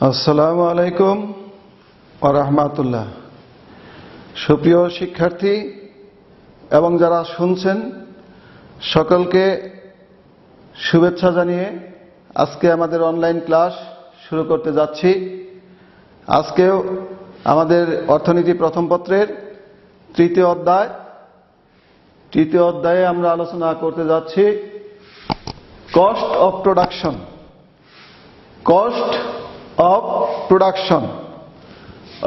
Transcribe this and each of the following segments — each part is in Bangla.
আসসালামু আলাইকুম ওয়া রাহমাতুল্লাহ। সুপ্রিয় শিক্ষার্থী এবং যারা শুনছেন সকলকে শুভেচ্ছা জানিয়ে আজকে আমাদের অনলাইন ক্লাস শুরু করতে যাচ্ছি। আজকেও আমাদের অর্থনীতি প্রথম পত্রের তৃতীয় অধ্যায়ে আমরা আলোচনা করতে যাচ্ছি cost of production. Cost of production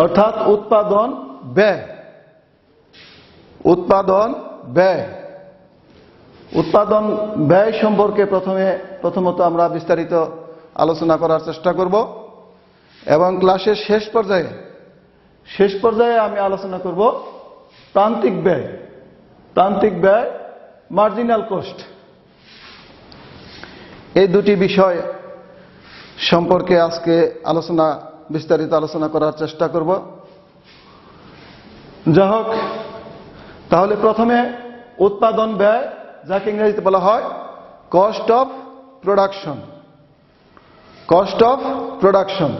অর্থাৎ উৎপাদন ব্যয়। উৎপাদন ব্যয় সম্পর্কে প্রথমত আমরা বিস্তারিত আলোচনা করার চেষ্টা করব এবং ক্লাসের শেষ পর্যায়ে আমি আলোচনা করব প্রান্তিক ব্যয় মার্জিনাল কস্ট। এই দুটি বিষয় সম্পর্কে আজকে বিস্তারিত আলোচনা করার চেষ্টা করব। যাই হোক, তাহলে প্রথমে উৎপাদন ব্যয়, যাকে ইংরেজিতে বলা হয় cost of production. Cost of production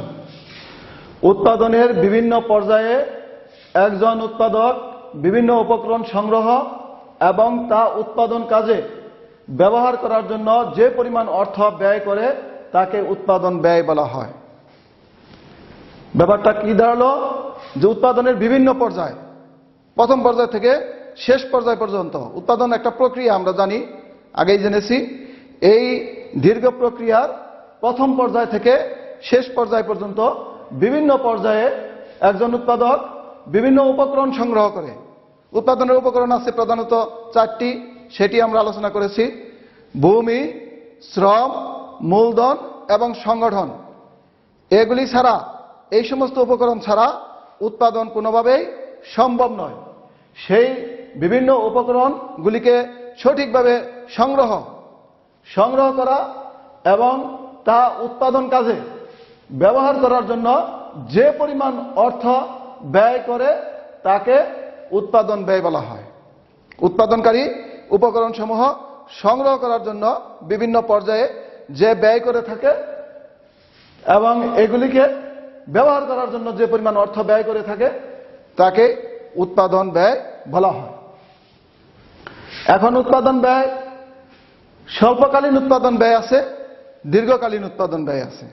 উৎপাদনের বিভিন্ন পর্যায়ে একজন উৎপাদক বিভিন্ন উপকরণ সংগ্রহ এবং তা উৎপাদন কাজে ব্যবহার করার জন্য যে পরিমাণ অর্থ ব্যয় করে তাকে উৎপাদন ব্যয় বলা হয়। ব্যাপারটা কি দাঁড়ালো যে উৎপাদনের বিভিন্ন পর্যায়, প্রথম পর্যায় থেকে শেষ পর্যায় পর্যন্ত উৎপাদন একটা প্রক্রিয়া, আমরা জানি, আগেই জেনেছি। এই দীর্ঘ প্রক্রিয়ার প্রথম পর্যায় থেকে শেষ পর্যায় পর্যন্ত বিভিন্ন পর্যায়ে একজন উৎপাদক বিভিন্ন উপকরণ সংগ্রহ করে। উৎপাদনের উপকরণ আছে প্রধানত চারটি, সেটি আমরা আলোচনা করেছি: ভূমি, শ্রম, মূলধন এবং সংগঠন। এগুলি ছাড়া, এই সমস্ত উপকরণ ছাড়া উৎপাদন কোনোভাবেই সম্ভব নয়। সেই বিভিন্ন উপকরণগুলিকে সঠিকভাবে সংগ্রহ করা এবং তা উৎপাদন কাজে ব্যবহার করার জন্য যে পরিমাণ অর্থ ব্যয় করে তাকে উৎপাদন ব্যয় বলা হয়। উৎপাদনকারী উপকরণসমূহ সংগ্রহ করার জন্য বিভিন্ন পর্যায়ে যে ব্যয় করে থাকে এবং এগুলিকে ব্যবহার করার জন্য যে পরিমাণ অর্থ ব্যয় করে থাকে তাকে উৎপাদন ব্যয় বলা হয়। এখন উৎপাদন ব্যয়, স্বল্পকালীন উৎপাদন ব্যয় আছে, দীর্ঘকালীন উৎপাদন ব্যয় আছে।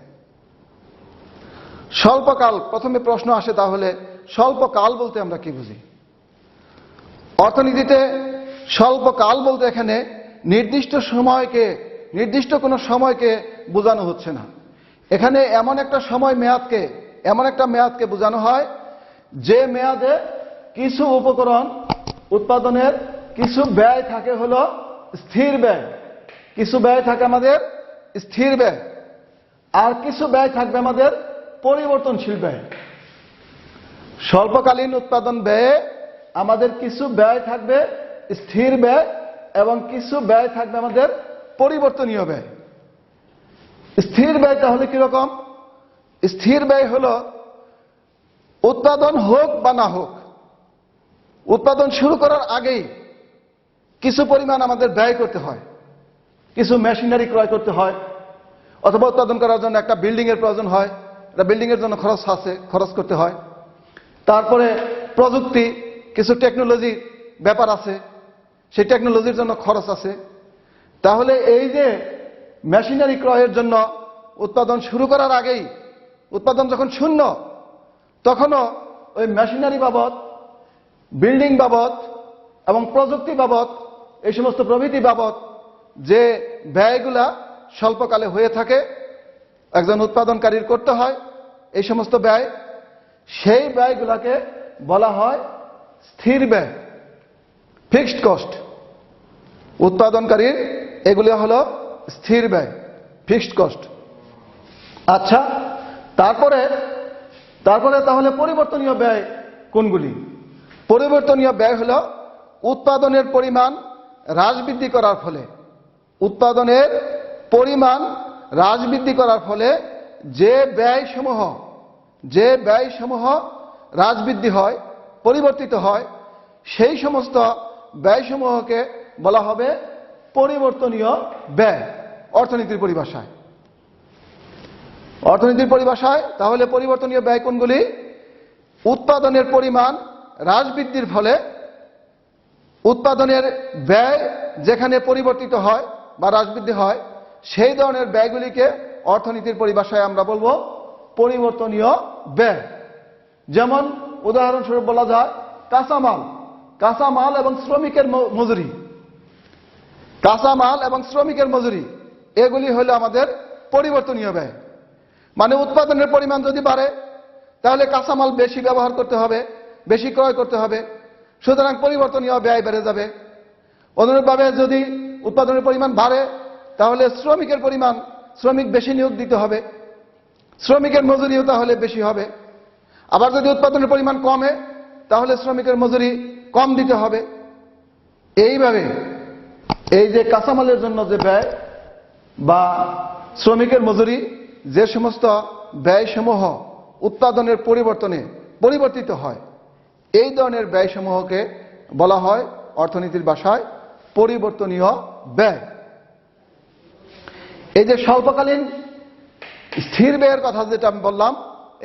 স্বল্পকাল, প্রথমে প্রশ্ন আসে, তাহলে স্বল্পকাল বলতে আমরা কি বুঝি? অর্থনীতিতে স্বল্পকাল বলতে এখানে নির্দিষ্ট কোনো সময়কে বোঝানো হচ্ছে না। এখানে এমন একটা মেয়াদকে বোঝানো হয় যে মেয়াদে কিছু উপকরণ উৎপাদনের কিছু ব্যয় থাকে হলো স্থির ব্যয়, কিছু ব্যয় থাকে আমাদের স্থির ব্যয়, আর কিছু ব্যয় থাকবে আমাদের পরিবর্তনশীল ব্যয়। স্বল্পকালীন উৎপাদন ব্যয়ে আমাদের কিছু ব্যয় থাকবে স্থির ব্যয় এবং কিছু ব্যয় থাকবে আমাদের পরিবর্তনীয় ব্যয়। স্থির ব্যয় তাহলে কিরকম? স্থির ব্যয় হলো উৎপাদন হোক বা না হোক, উৎপাদন শুরু করার আগেই কিছু পরিমাণ আমাদের ব্যয় করতে হয়, কিছু মেশিনারি ক্রয় করতে হয়, অথবা উৎপাদন করার জন্য একটা বিল্ডিং এর প্রয়োজন হয়, একটা বিল্ডিং এর জন্য খরচ করতে হয়। তারপরে প্রযুক্তি, কিছু টেকনোলজির ব্যাপার আছে, সেই টেকনোলজির জন্য খরচ আছে। তাহলে এই যে মেশিনারি ক্রয়ের জন্য উৎপাদন শুরু করার আগেই, উৎপাদন যখন শূন্য, তখনও ওই মেশিনারি বাবদ, বিল্ডিং বাবদ এবং প্রযুক্তি বাবদ, এই সমস্ত প্রভৃতি বাবদ যে ব্যয়গুলা স্বল্পকালে হয়ে থাকে, একজন উৎপাদনকারীর করতে হয় এই সমস্ত ব্যয়, সেই ব্যয়গুলাকে বলা হয় স্থির ব্যয়, ফিক্সড কস্ট। উৎপাদনকারীর এগুলি হলো স্থির ব্যয়, ফিক্সড কস্ট। আচ্ছা, তারপরে তাহলে পরিবর্তনীয় ব্যয় কোনগুলি? পরিবর্তনীয় ব্যয় হলো উৎপাদনের পরিমাণ হ্রাস বৃদ্ধি করার ফলে, উৎপাদনের পরিমাণ হ্রাস বৃদ্ধি করার ফলে যে ব্যয়সমূহ হ্রাস বৃদ্ধি হয়, পরিবর্তিত হয়, সেই সমস্ত ব্যয়সমূহকে বলা হবে পরিবর্তনীয় ব্যয় অর্থনীতির পরিভাষায়। অর্থনীতির পরিভাষায় তাহলে পরিবর্তনীয় ব্যয় কোনগুলি? উৎপাদনের পরিমাণ হ্রাস বৃদ্ধির ফলে উৎপাদনের ব্যয় যেখানে পরিবর্তিত হয় বা হ্রাস বৃদ্ধি হয় সেই ধরনের ব্যয়গুলিকে অর্থনীতির পরিভাষায় আমরা বলবো পরিবর্তনীয় ব্যয়। যেমন উদাহরণস্বরূপ বলা যায় কাঁচামাল এবং শ্রমিকের মজুরি। কাঁচামাল এবং শ্রমিকের মজুরি এগুলি হলো আমাদের পরিবর্তনীয় ব্যয়। মানে উৎপাদনের পরিমাণ যদি বাড়ে তাহলে কাঁচামাল বেশি ব্যবহার করতে হবে, বেশি ক্রয় করতে হবে, সুতরাং পরিবর্তনীয় ব্যয় বেড়ে যাবে। অনুরূপভাবে যদি উৎপাদনের পরিমাণ বাড়ে তাহলে শ্রমিক বেশি নিয়োগ দিতে হবে, শ্রমিকের মজুরিও তাহলে বেশি হবে। আবার যদি উৎপাদনের পরিমাণ কমে তাহলে শ্রমিকের মজুরি কম দিতে হবে। এইভাবে এই যে কাঁচামালের জন্য যে ব্যয় বা শ্রমিকের মজুরি, যে সমস্ত ব্যয়সমূহ উৎপাদনের পরিবর্তনে পরিবর্তিত হয় এই ধরনের ব্যয়সমূহকে বলা হয় অর্থনীতির ভাষায় পরিবর্তনীয় ব্যয়। এই যে স্বল্পকালীন স্থির ব্যয়ের কথা যেটা আমি বললাম,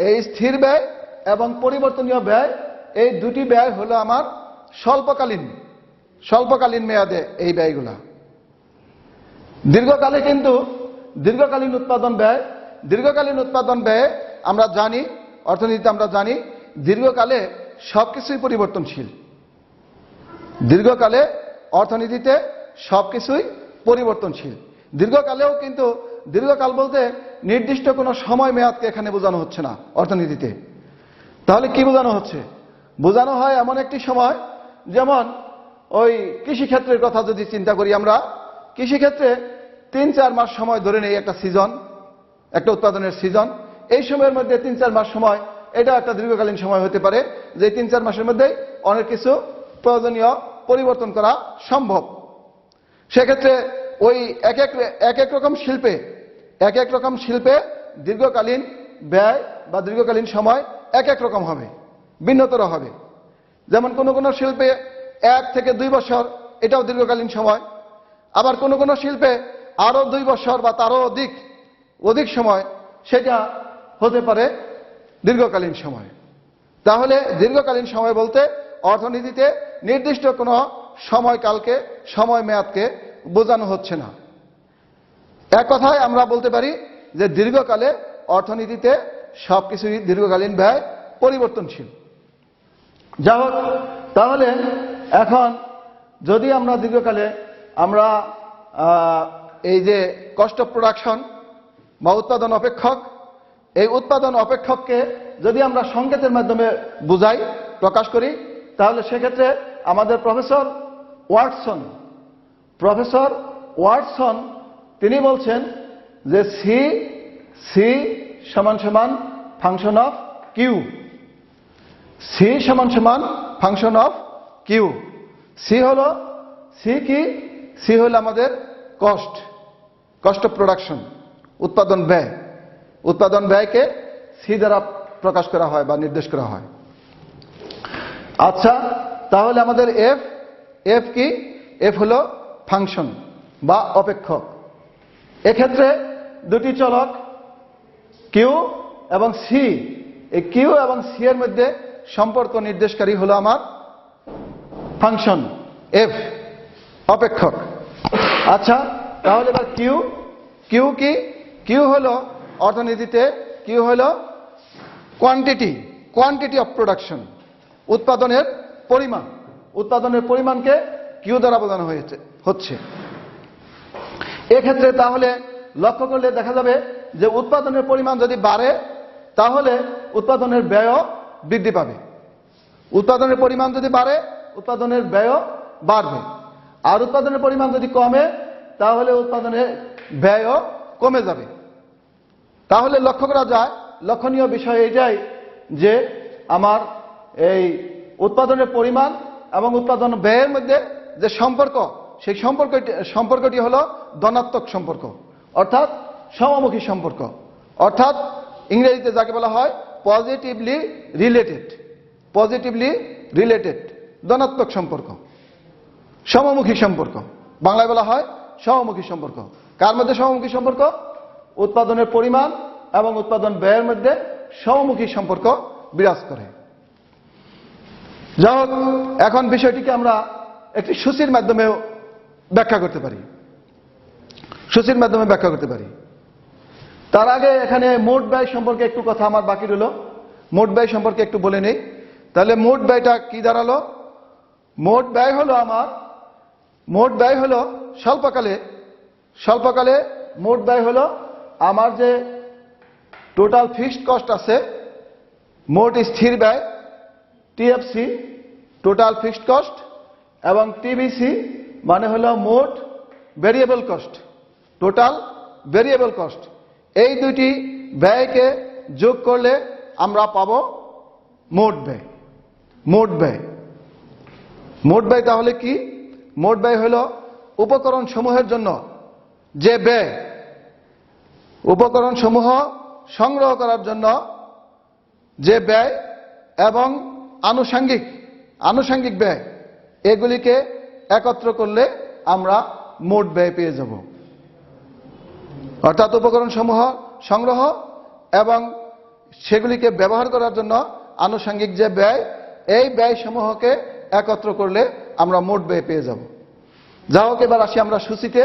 এই স্থির ব্যয় এবং পরিবর্তনীয় ব্যয় এই দুটি ব্যয় হলো আমার স্বল্পকালীন মেয়াদে এই ব্যয়গুলা। দীর্ঘকালীন উৎপাদন ব্যয় আমরা জানি, অর্থনীতিতে আমরা জানি দীর্ঘকালে সবকিছুই পরিবর্তনশীল। দীর্ঘকালে অর্থনীতিতে সবকিছুই পরিবর্তনশীল। দীর্ঘকালেও কিন্তু দীর্ঘকাল বলতে নির্দিষ্ট কোনো সময় মেয়াদকে এখানে বোঝানো হচ্ছে না অর্থনীতিতে। তাহলে কি বোঝানো হচ্ছে? বোঝানো হয় এমন একটি সময়, যেমন ওই কৃষিক্ষেত্রের কথা যদি চিন্তা করি, আমরা কৃষিক্ষেত্রে 3-4 মাস সময় ধরে নেই একটা সিজন, একটা উৎপাদনের সিজন। এই সময়ের মধ্যে 3-4 মাস সময়, এটা একটা দীর্ঘকালীন সময় হতে পারে যে 3-4 মাসের মধ্যে অনেক কিছু প্রয়োজনীয় পরিবর্তন করা সম্ভব। সেক্ষেত্রে ওই এক এক রকম শিল্পে দীর্ঘকালীন ব্যয় বা দীর্ঘকালীন সময় এক এক রকম হবে, ভিন্নতর হবে। যেমন কোনো শিল্পে 1 থেকে 2 বছর, এটাও দীর্ঘকালীন সময়। আবার কোনো শিল্পে আরো 2 বছর বা তারও অধিক সময়, সেটা হতে পারে দীর্ঘকালীন সময়। তাহলে দীর্ঘকালীন সময় বলতে অর্থনীতিতে নির্দিষ্ট কোনো সময় মেয়াদকে বোঝানো হচ্ছে না। এক কথায় আমরা বলতে পারি যে দীর্ঘকালে অর্থনীতিতে সবকিছুই দীর্ঘকালীন ব্যয় পরিবর্তনশীল। যাই হোক, তাহলে এখন যদি আমরা দীর্ঘকালে আমরা এই যে কস্ট অফ প্রোডাকশন বা উৎপাদন অপেক্ষক, এই উৎপাদন অপেক্ষককে যদি আমরা সংকেতের মাধ্যমে বুঝাই, প্রকাশ করি, তাহলে সেক্ষেত্রে আমাদের প্রফেসর ওয়াটসন তিনি বলছেন যে সি সমান ফাংশন অফ কিউ। সি সমান ফাংশন অফ কিউ। সি হলো আমাদের কস্ট অফ প্রোডাকশন, উৎপাদন ব্যয়কে সি দ্বারা প্রকাশ করা হয় বা নির্দেশ করা হয়। আচ্ছা, তাহলে আমাদের এফ কি? এফ হলো ফাংশন বা অপেক্ষক। এক্ষেত্রে দুটি চলক কিউ এবং সি, এই কিউ এবং সি এর মধ্যে সম্পর্ক নির্দেশকারী হলো আমার ফাংশন এফ, অপেক্ষক। আচ্ছা, তাহলে এবার কিউ কি? কিউ হলো অর্থনীতিতে কিউ হলো কোয়ান্টিটি অফ প্রোডাকশন, উৎপাদনের পরিমাণকে কিউ দ্বারা বোঝানো হচ্ছে। এক্ষেত্রে তাহলে লক্ষ্য করলে দেখা যাবে যে উৎপাদনের পরিমাণ যদি বাড়ে তাহলে উৎপাদনের ব্যয়ও বৃদ্ধি পাবে। উৎপাদনের পরিমাণ যদি বাড়ে উৎপাদনের ব্যয়ও বাড়বে। আর উৎপাদনের পরিমাণ যদি কমে তাহলে উৎপাদনের ব্যয়ও কমে যাবে। তাহলে লক্ষণীয় বিষয় এটাই যে আমার এই উৎপাদনের পরিমাণ এবং উৎপাদন ব্যয়ের মধ্যে যে সম্পর্ক, সেই সম্পর্কটি হলো ধনাত্মক সম্পর্ক, অর্থাৎ সমমুখী সম্পর্ক, অর্থাৎ ইংরেজিতে যাকে বলা হয় পজিটিভলি রিলেটেড ধনাত্মক সম্পর্ক, সমমুখী সম্পর্ক। বাংলায় বলা হয় সমমুখী সম্পর্ক। কার মধ্যে সমমুখী সম্পর্ক? উৎপাদনের পরিমাণ এবং উৎপাদন ব্যয়ের মধ্যে সমমুখী সম্পর্ক বিরাজ করে। যাই হোক, এখন বিষয়টিকে আমরা একটি সূচির মাধ্যমেও ব্যাখ্যা করতে পারি। সূচির মাধ্যমে ব্যাখ্যা করতে পারি। তার আগে এখানে মোট ব্যয় সম্পর্কে একটু কথা আমার বাকি রইল। মোট ব্যয় সম্পর্কে একটু বলে নেই। তাহলে মোট ব্যয়টা কি দাঁড়ালো? মোট ব্যয় হলো স্বল্পকালে মোট ব্যয় হলো আমার যে টোটাল ফিক্সড কস্ট আছে, মোট স্থির ব্যয় টিএফসি, টোটাল ফিক্সড কস্ট, এবং টিবিসি মানে হলো মোট variable cost, total variable cost. এই দুটি ব্যয়কে যোগ করলে আমরা পাবো মোট ব্যয়। মোট ব্যয় তাহলে কি? মোট ব্যয় হলো উপকরণ সমূহের জন্য যে ব্যয়, উপকরণ সমূহ সংগ্রহ করার জন্য যে ব্যয় এবং আনুষঙ্গিক ব্যয়, এগুলিকে একত্র করলে আমরা মোট ব্যয় পেয়ে যাব। অর্থাৎ উপকরণ সমূহ সংগ্রহ এবং সেগুলিকে ব্যবহার করার জন্য আনুষঙ্গিক যে ব্যয়, এই ব্যয় সমূহকে একত্র করলে আমরা মোট ব্যয় পেয়ে যাব। যা হোক, এবার আসি আমরা সূচিতে।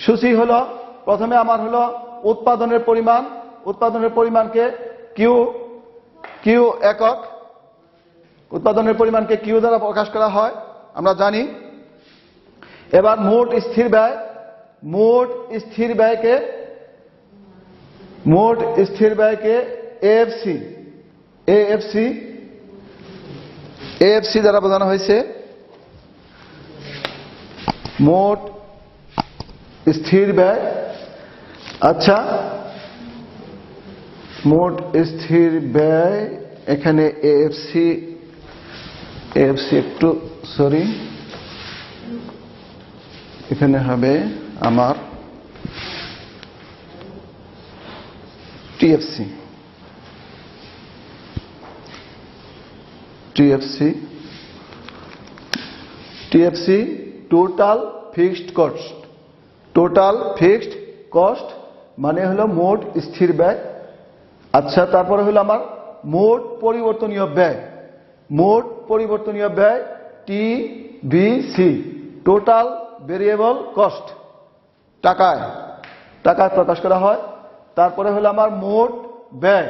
সূচি হলো, প্রথমে আমার হলো উৎপাদনের পরিমাণ। উৎপাদনের পরিমাণকে কিউ একক, উৎপাদনের পরিমাণকে কিউ দ্বারা প্রকাশ করা হয়, আমরা জানি। এবার মোট স্থির ব্যয়কে এএফসি দ্বারা বোঝানো হয়েছে। মোট স্থির ব্যয়। আচ্ছা, মোট স্থির ব্যয়, এখানে এএফসি একটু সরি, এখানে হবে আমার টিএফসি টোটাল ফিক্সড কস্ট মানে হলো মোট স্থির ব্যয়। আচ্ছা, তারপরে হলো আমার মোট পরিবর্তনীয় ব্যয় টিবিসি, টোটাল ভেরিয়েবল কস্ট, টাকায় প্রকাশ করা হয়। তারপরে হলো আমার মোট ব্যয়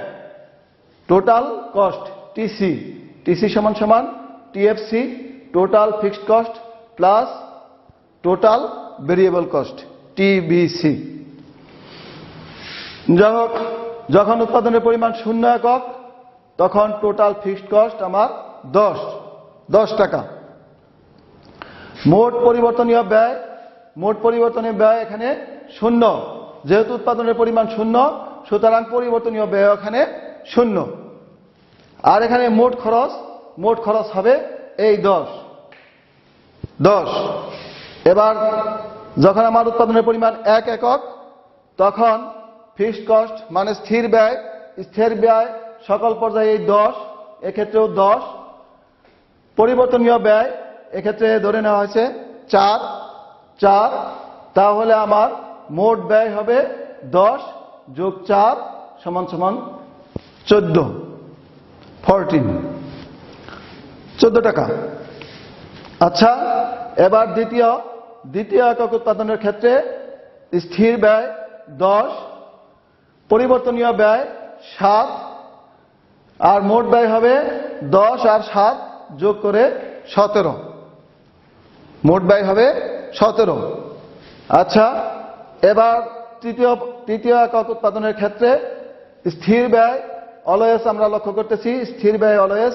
টোটাল কস্ট টিসি সমান TFC, total fixed cost plus total variable cost TBC. যাই হোক, যখন উৎপাদনের পরিমাণ 0 একক, তখন টোটাল ফিক্সড কস্ট আমার 10 টাকা। মোট পরিবর্তনীয় ব্যয় এখানে 0, যেহেতু উৎপাদনের পরিমাণ 0, সুতরাং পরিবর্তনীয় ব্যয় এখানে 0। আর এখানে মোট খরচ হবে এই 10। এবার যখন আমার উৎপাদনের পরিমাণ 1 একক, তখন ফিক্সড কস্ট মানে স্থির ব্যয় সকল পর্যায়ে 10, এক্ষেত্রেও 10। পরিবর্তনীয় ব্যয় এক্ষেত্রে ধরে নেওয়া হয়েছে 4। তাহলে আমার মোট ব্যয় হবে 10 যোগ 4 সমান 14 টাকা। আচ্ছা, এবার দ্বিতীয় একক উৎপাদনের ক্ষেত্রে স্থির ব্যয় 10, পরিবর্তনীয় ব্যয় 7, আর মোট ব্যয় হবে 10 আর 7 যোগ করে 17। মোট ব্যয় হবে 17। আচ্ছা, এবার তৃতীয় একক উৎপাদনের ক্ষেত্রে স্থির ব্যয় অলওয়েজ আমরা লক্ষ্য করতেছি, স্থির ব্যয় অলওয়েজ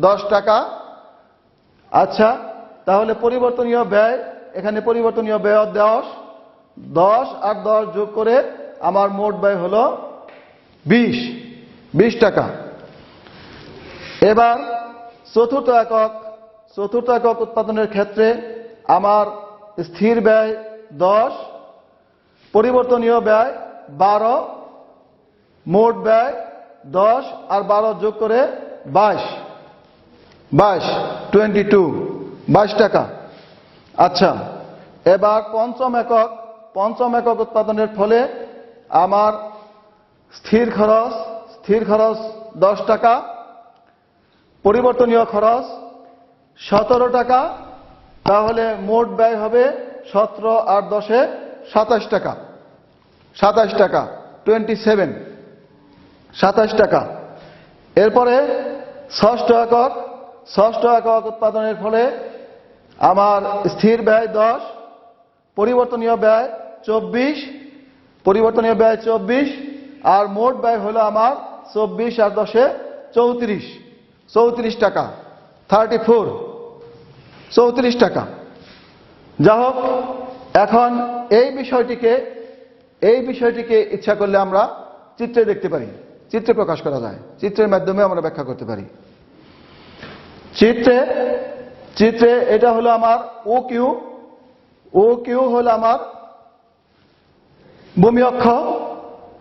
10 টাকা। আচ্ছা, তাহলে পরিবর্তনীয় ব্যয়, এখানে পরিবর্তনীয় ব্যয় 10 আর 10 যোগ করে আমার মোট ব্যয় হলো 20 টাকা। এবার চতুর্থ একক উৎপাদনের ক্ষেত্রে আমার স্থির ব্যয় 10, পরিবর্তনীয় ব্যয় 12, মোট ব্যয় 10 আর 12 যোগ করে 22 টাকা। আচ্ছা, এবার পঞ্চম একক উৎপাদনের ফলে আমার স্থির খরচ 10 টাকা, পরিবর্তনীয় খরচ 17 টাকা, তাহলে মোট ব্যয় হবে 17 আর 10 27 টাকা। 27 টাকা 27 টাকা। এরপরে ষষ্ঠ একক উৎপাদনের ফলে আমার স্থির ব্যয় 10, পরিবর্তনীয় ব্যয় 24, আর মোট ব্যয় হলো আমার 24 আর 10 34 টাকা, 34 টাকা। যা হোক, এখন এই বিষয়টিকে ইচ্ছা করলে আমরা চিত্রে দেখতে পারি, চিত্রে প্রকাশ করা যায়, চিত্রের মাধ্যমে আমরা ব্যাখ্যা করতে পারি। চিত্রে এটা হলো আমার ও কিউ হলো আমার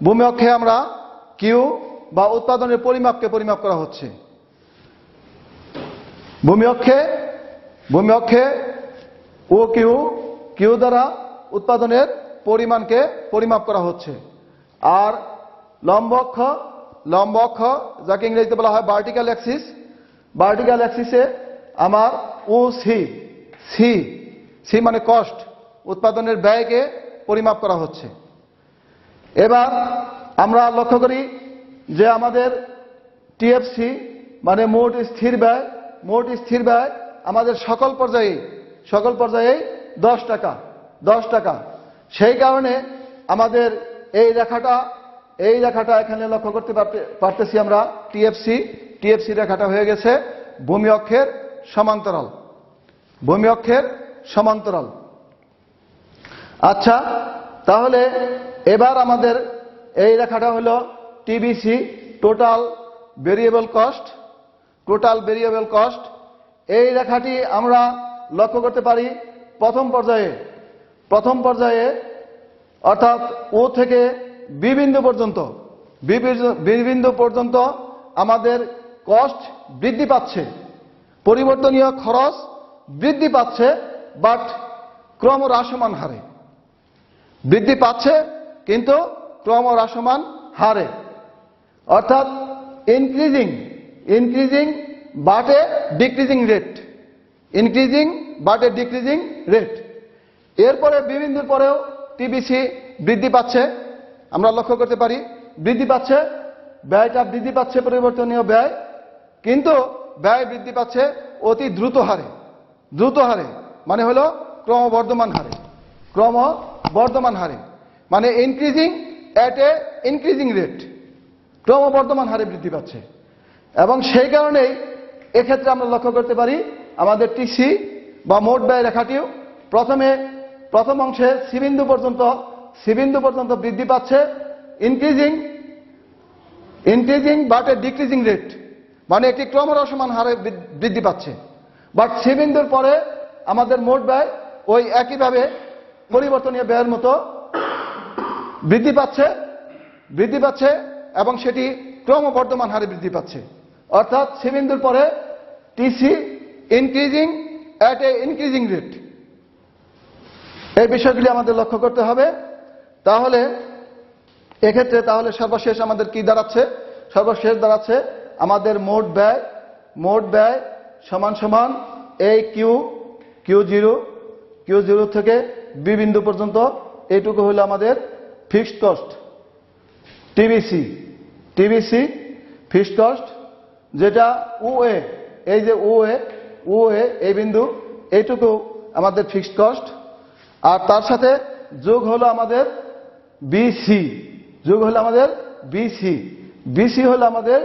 ভূমি অক্ষে আমরা কিউ বা উৎপাদনের পরিমাপকে পরিমাপ করা হচ্ছে। ভূমি অক্ষে ও কিউ দ্বারা উৎপাদনের পরিমাণকে পরিমাপ করা হচ্ছে। আর লম্ব অক্ষ যাকে ইংরেজিতে বলা হয় ভার্টিক্যাল অ্যাক্সিসে আমার ও সি মানে কস্ট, উৎপাদনের ব্যয়কে পরিমাপ করা হচ্ছে। এবার আমরা লক্ষ্য করি যে আমাদের টিএফসি মানে মোট স্থির ব্যয় আমাদের সকল পর্যায়ে 10 টাকা। সেই কারণে আমাদের এই রেখাটা এখানে লক্ষ্য করতে পারতেছি আমরা। টিএফসি রেখাটা হয়ে গেছে ভূমি অক্ষের সমান্তরাল। আচ্ছা, তাহলে এবার আমাদের এই রেখাটা হলো টিবিসি, টোটাল ভেরিয়েবল কস্ট। এই রেখাটি আমরা লক্ষ্য করতে পারি প্রথম পর্যায়ে অর্থাৎ ও থেকে বি বিন্দু পর্যন্ত আমাদের কস্ট বৃদ্ধি পাচ্ছে, পরিবর্তনীয় খরচ বৃদ্ধি পাচ্ছে, বাট ক্রমহ্রাসমান হারে বৃদ্ধি পাচ্ছে, কিন্তু ক্রমহ্রাসমান হারে, অর্থাৎ increasing but A decreasing rate. এরপরে বিন্দুর পরেও টিবিসি বৃদ্ধি পাচ্ছে, আমরা লক্ষ্য করতে পারি ব্যয়টা বৃদ্ধি পাচ্ছে, পরিবর্তনীয় ব্যয়, কিন্তু ব্যয় বৃদ্ধি পাচ্ছে অতি দ্রুত হারে, মানে হলো ক্রমবর্ধমান হারে, মানে increasing at a increasing rate, ক্রমবর্ধমান হারে বৃদ্ধি পাচ্ছে। এবং সেই কারণেই এক্ষেত্রে আমরা লক্ষ্য করতে পারি আমাদের টিসি বা মোট ব্যয় রেখাটিও প্রথম অংশে সি বিন্দু পর্যন্ত বৃদ্ধি পাচ্ছে, increasing but A decreasing rate, মানে একটি ক্রমহ্রাসমান হারে বৃদ্ধি পাচ্ছে। বাট সি বিন্দুর পরে আমাদের মোট ব্যয় ওই একইভাবে পরিবর্তনীয় ব্যয়ের মতো বৃদ্ধি পাচ্ছে এবং সেটি ক্রমবর্ধমান হারে বৃদ্ধি পাচ্ছে। অর্থাৎ সি বিন্দুর পরে TC increasing at a increasing rate. এই বিষয়গুলি আমাদের লক্ষ্য করতে হবে। তাহলে এক্ষেত্রে সর্বশেষ আমাদের কি দাঁড়াচ্ছে? সর্বশেষ দাঁড়াচ্ছে আমাদের মোট ব্যয় সমান এই কিউ জিরো থেকে বি বিন্দু পর্যন্ত, এইটুকু হলো আমাদের fixed cost TBC fixed cost, যেটা ওএ, এই যে ওএ এই বিন্দু, এইটুকু আমাদের ফিক্সড কস্ট। আর তার সাথে যোগ হলো আমাদের বিসি হলো আমাদের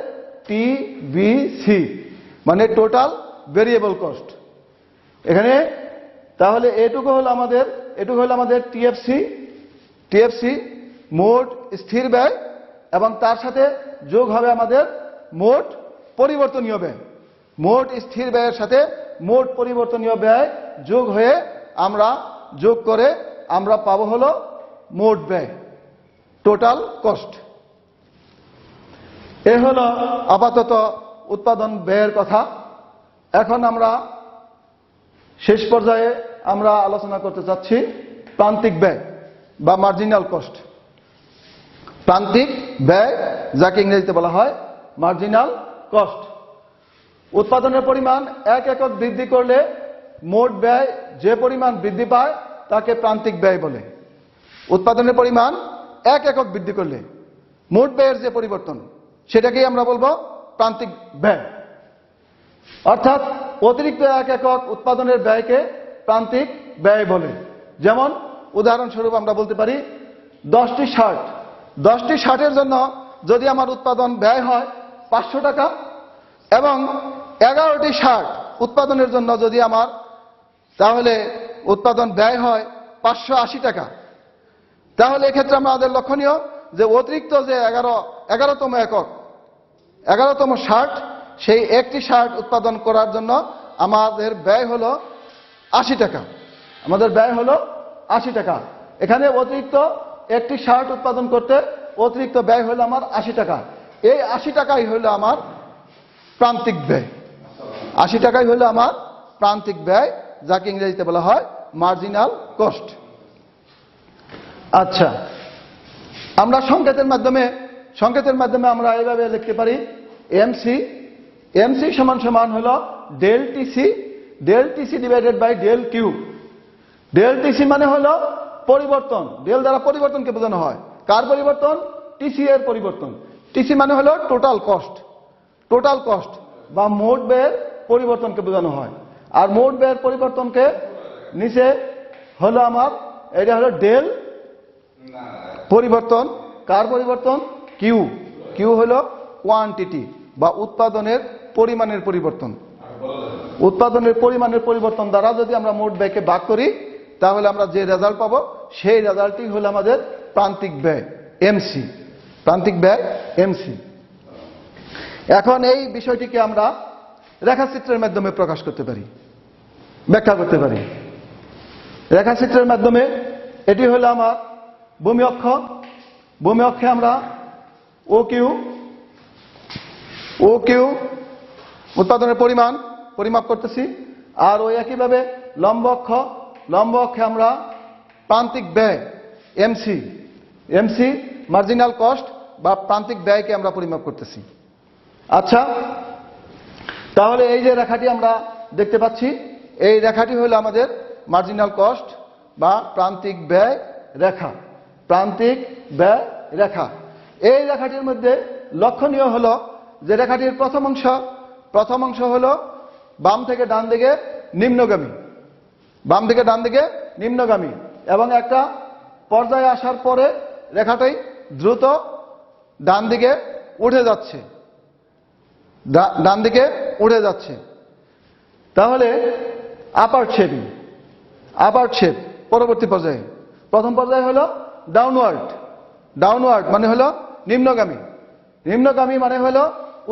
টিবিসি, মানে টোটাল ভেরিয়েবল কস্ট। এখানে তাহলে এটুকু হলো আমাদের টিএফসি মোট স্থির ব্যয়, এবং তার সাথে যোগ হবে আমাদের মোট পরিবর্তনীয় ব্যয়। মোট স্থির ব্যয়ের সাথে মোট পরিবর্তনীয় ব্যয় যোগ করে আমরা পাবো হলো মোট ব্যয়, টোটাল কস্ট। এ হলো আপাতত উৎপাদন ব্যয়ের কথা। এখন আমরা শেষ পর্যায়ে আমরা আলোচনা করতে চাচ্ছি প্রান্তিক ব্যয় বা মার্জিনাল কস্ট। প্রান্তিক ব্যয়, যাকে ইংরেজিতে বলা হয় মার্জিনাল কস্ট। উৎপাদনের পরিমাণ 1 একক বৃদ্ধি করলে মোট ব্যয় যে পরিমাণ বৃদ্ধি পায় তাকে প্রান্তিক ব্যয় বলে। উৎপাদনের পরিমাণ 1 একক বৃদ্ধি করলে মোট ব্যয়ের যে পরিবর্তন সেটাকেই আমরা বলবো প্রান্তিক ব্যয়। অর্থাৎ অতিরিক্ত 1 একক উৎপাদনের ব্যয়কে প্রান্তিক ব্যয় বলে। যেমন উদাহরণস্বরূপ আমরা বলতে পারি 10টি শার্ট, 10টি শার্টের জন্য যদি আমার উৎপাদন ব্যয় হয় 500 টাকা এবং 11টি শার্ট উৎপাদনের জন্য যদি আমার তাহলে উৎপাদন ব্যয় হয় 580 টাকা, তাহলে এক্ষেত্রে আমাদের লক্ষণীয় যে অতিরিক্ত যে 11তম একক 11তম শার্ট, সেই একটি শার্ট উৎপাদন করার জন্য আমাদের ব্যয় হলো 80 টাকা। আমাদের ব্যয় হলো 80 টাকা। এখানে অতিরিক্ত একটি শার্ট উৎপাদন করতে অতিরিক্ত ব্যয় হলো আমার 80 টাকা। এই 80 টাকাই হলো আমার প্রান্তিক ব্যয়। 80 টাকাই হলো আমার প্রান্তিক ব্যয়, যাকে ইংরেজিতে বলা হয় মার্জিনাল কস্ট। আচ্ছা, আমরা সংকেতের মাধ্যমে আমরা এইভাবে লিখতে পারি এমসি। এমসি সমান সমান হলো del TC divided by del Q. Del TC মানে হলো পরিবর্তন, ডেল দ্বারা পরিবর্তনকে বোঝানো হয়। কার পরিবর্তন? টিসি এর পরিবর্তন। টিসি মানে হলো টোটাল কস্ট বা মোট ব্যয়ের পরিবর্তনকে বোঝানো হয়। আর মোট ব্যয়ের পরিবর্তনকে নিচে হলো আমার এটা হলো ডেল পরিবর্তন। কার পরিবর্তন? কিউ হলো কোয়ান্টিটি বা উৎপাদনের পরিমাণের পরিবর্তন। উৎপাদনের পরিমাণের পরিবর্তন দ্বারা যদি আমরা মোট ব্যয়কে ভাগ করি তাহলে আমরা যে রেজাল্ট পাবো সেই রেজাল্টই হলো আমাদের প্রান্তিক ব্যয় এমসি। প্রান্তিক ব্যয় এমসি। এখন এই বিষয়টিকে আমরা রেখাচিত্রের মাধ্যমে প্রকাশ করতে পারি, ব্যাখ্যা করতে পারি। রেখাচিত্রের মাধ্যমে এটি হলো আমার ভূমি অক্ষ। ভূমি অক্ষে আমরা ও কিউ উৎপাদনের পরিমাণ পরিমাপ করতেছি। আর ওই একইভাবে লম্ব অক্ষে আমরা প্রান্তিক ব্যয় এমসি মার্জিনাল কস্ট বা প্রান্তিক ব্যয়কে আমরা পরিমাপ করতেছি। আচ্ছা, তাহলে এই যে রেখাটি আমরা দেখতে পাচ্ছি, এই রেখাটি হলো আমাদের মার্জিনাল কস্ট বা প্রান্তিক ব্যয় রেখা। প্রান্তিক ব্যয় রেখা। এই রেখাটির মধ্যে লক্ষণীয় হলো যে রেখাটির প্রথম অংশ হলো বাম থেকে ডান দিকে নিম্নগামী এবং একটা পর্যায়ে আসার পরে রেখাটি দ্রুত ডান দিকে উঠে যাচ্ছে। তাহলে আপার শেপ পরবর্তী পর্যায়ে। প্রথম পর্যায়ে হলো ডাউনওয়ার্ড মানে হলো নিম্নগামী মানে হলো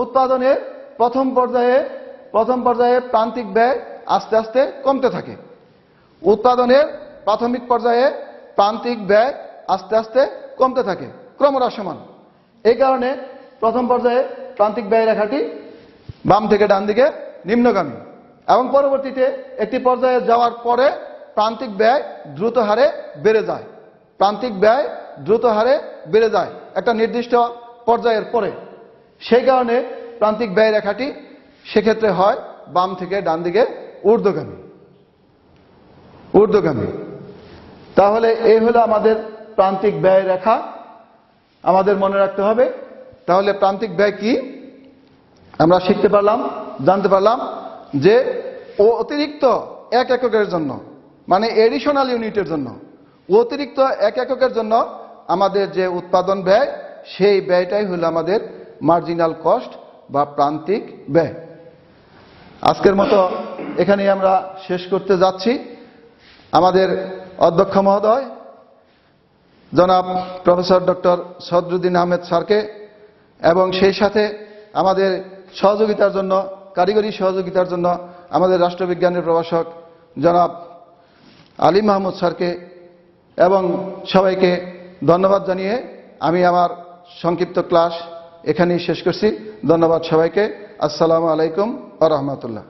উৎপাদনের প্রথম পর্যায়ে প্রান্তিক ব্যয় আস্তে আস্তে কমতে থাকে। উৎপাদনের প্রাথমিক পর্যায়ে প্রান্তিক ব্যয় আস্তে আস্তে কমতে থাকে, ক্রমহ্রাসমান। এই কারণে প্রথম পর্যায়ে প্রান্তিক ব্যয় রেখাটি বাম থেকে ডান দিকে নিম্নগামী এবং পরবর্তীতে একটি পর্যায়ে যাওয়ার পরে প্রান্তিক ব্যয় দ্রুত হারে বেড়ে যায় একটা নির্দিষ্ট পর্যায়ের পরে। সেই কারণে প্রান্তিক ব্যয় রেখাটি সেক্ষেত্রে হয় বাম থেকে ডান দিকে ঊর্ধ্বগামী। তাহলে এই হলো আমাদের প্রান্তিক ব্যয় রেখা। আমাদের মনে রাখতে হবে। তাহলে প্রান্তিক ব্যয় কি আমরা জানতে পারলাম যে অতিরিক্ত 1 এককের জন্য মানে এডিশনাল ইউনিটের জন্য অতিরিক্ত 1 এককের জন্য আমাদের যে উৎপাদন ব্যয় সেই ব্যয়টাই হলো আমাদের মার্জিনাল কস্ট বা প্রান্তিক ব্যয়। আজকের মতো এখানেই আমরা শেষ করতে যাচ্ছি। আমাদের অধ্যক্ষ মহোদয় জনাব প্রফেসর ডক্টর সদরুদ্দিন আহমেদ স্যারকে এবং সেই সাথে আমাদের কারিগরি সহযোগিতার জন্য আমাদের রাষ্ট্রবিজ্ঞানের প্রভাষক জনাব আলী মাহমুদ স্যারকে এবং সবাইকে ধন্যবাদ জানিয়ে আমি আমার সংক্ষিপ্ত ক্লাস এখানেই শেষ করছি। ধন্যবাদ সবাইকে। আসসালামু আলাইকুম ওয়া রাহমাতুল্লাহ।